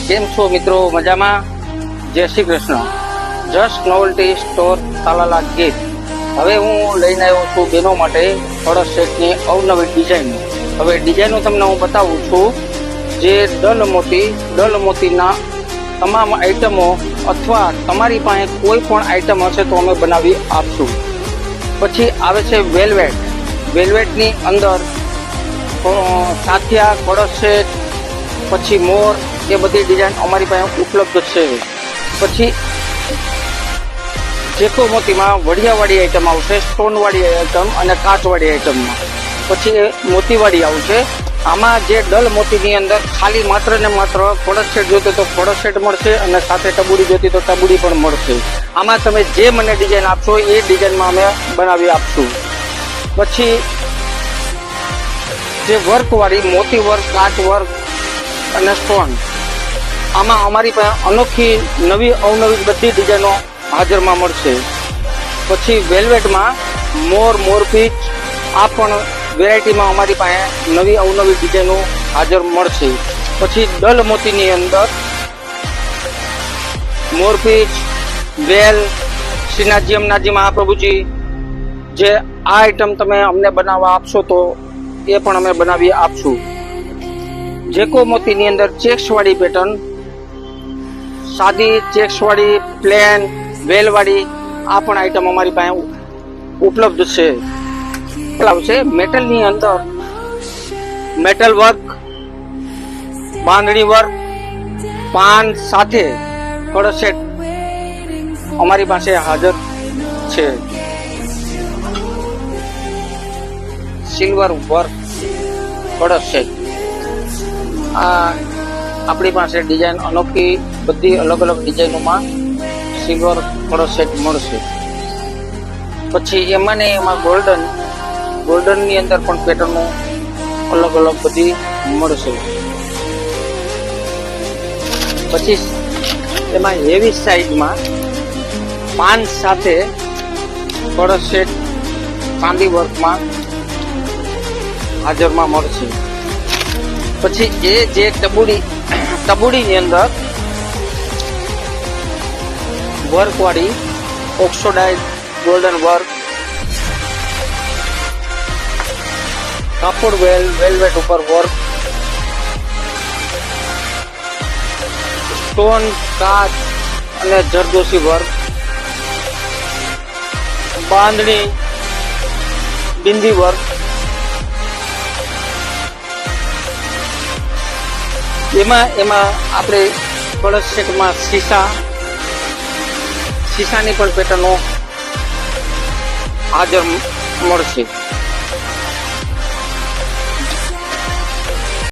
કેમ છો મિત્રો? મજામાં? જય શ્રી કૃષ્ણ. જસ્ટ નોવલ્ટી સ્ટોર તાલાલા ગીત. હવે હું લઈને આવ્યો છું બહેનો માટે કળશ સેટની અવનવી ડિઝાઇન. હવે ડિઝાઇનો તમને હું બતાવું છું. જે ડલ મોતીના તમામ આઈટમો અથવા તમારી પાસે કોઈ પણ આઈટમ હશે તો અમે બનાવી આપશું. પછી આવે છે વેલ્વેટની અંદર સાથિયા, કળશ સેટ, પછી મોર, એ બધી ડિઝાઇન અમારી પાસે ઉપલબ્ધ છે. પછી ચેકો મોતીમાં વડિયાવાળી આઈટમ આવશે, સ્ટોનવાળી આઈટમ અને કાચવાળી આઈટમમાં. પછી મોતીવાળી આવશે. આમાં જે ડલ મોતીની અંદર ખાલી માત્ર ને માત્ર કળશ સેટ જોઈતો તો કળશ સેટ મળશે અને સાથે ટબુડી જોઈતી તો ટબુડી પણ મળશે. આમાં તમે જે મને ડિઝાઇન આપશો એ ડિઝાઇનમાં અમે બનાવી આપશું. પછી જે વર્કવાળી મોતી વર્ક, કાચ વર્ક અને સ્ટોન, આમાં અમારી પાસે અનોખી નવી અવનવી બધી ડિઝાઇનો હાજરમાં મળશે. પછી વેલ્વેટમાં મોરપીચ, આ પણ વેરાયટીમાં અમારી પાસે નવી અવનવી ડિઝાઇનો હાજર મળશે. પછી ડલ મોતીની અંદર મોરપીચ, વેલ, શ્રીનાથજી મહાપ્રભુજી, જે આ આઈટમ તમે અમને બનાવવા આપશો તો એ પણ અમે બનાવી આપશું. જેકો મોતીની અંદર ચેક્સવાળી પેટર્ન, સાદી ચેક્સવાળી, પ્લેન, વેલવાળી, આ પણ આઈટમ અમારી પાસે ઉપલબ્ધ છે. આવશે મેટલની અંદર મેટલ વર્ક, બાંધણી વર્ક, પાન સાથે કળશ સેટ અમારી પાસે હાજર છે. સિલ્વર વર્ક કળશ સેટ, આ આપણી પાસે ડિઝાઇન અનોખી બધી અલગ અલગ ડિઝાઇનોમાં સિલ્વર કળશ સેટ મળશે. પછી એમાં ને એમાં ગોલ્ડનની અંદર પણ પેટર્નો અલગ અલગ બધી મળશે. પછી એમાં હેવી સાઈઝમાં પાન સાથે કળશ સેટ ચાંદી વર્કમાં હાજરમાં મળશે. પછી એ જે ટબુડીની અંદર વર્કવાળી ઓક્સોડાઇઝ ગોલ્ડન વર્ક, કાપડ વેલ્વેટ ઉપર વર્ક, સ્ટોન, કાચ અને જરદોશી વર્ક, બાંધણી, બિંદી વર્ક, એમાં આપણે કળશ સેટમાં શીશાની પણ પેટર્નો હાજર મળશે.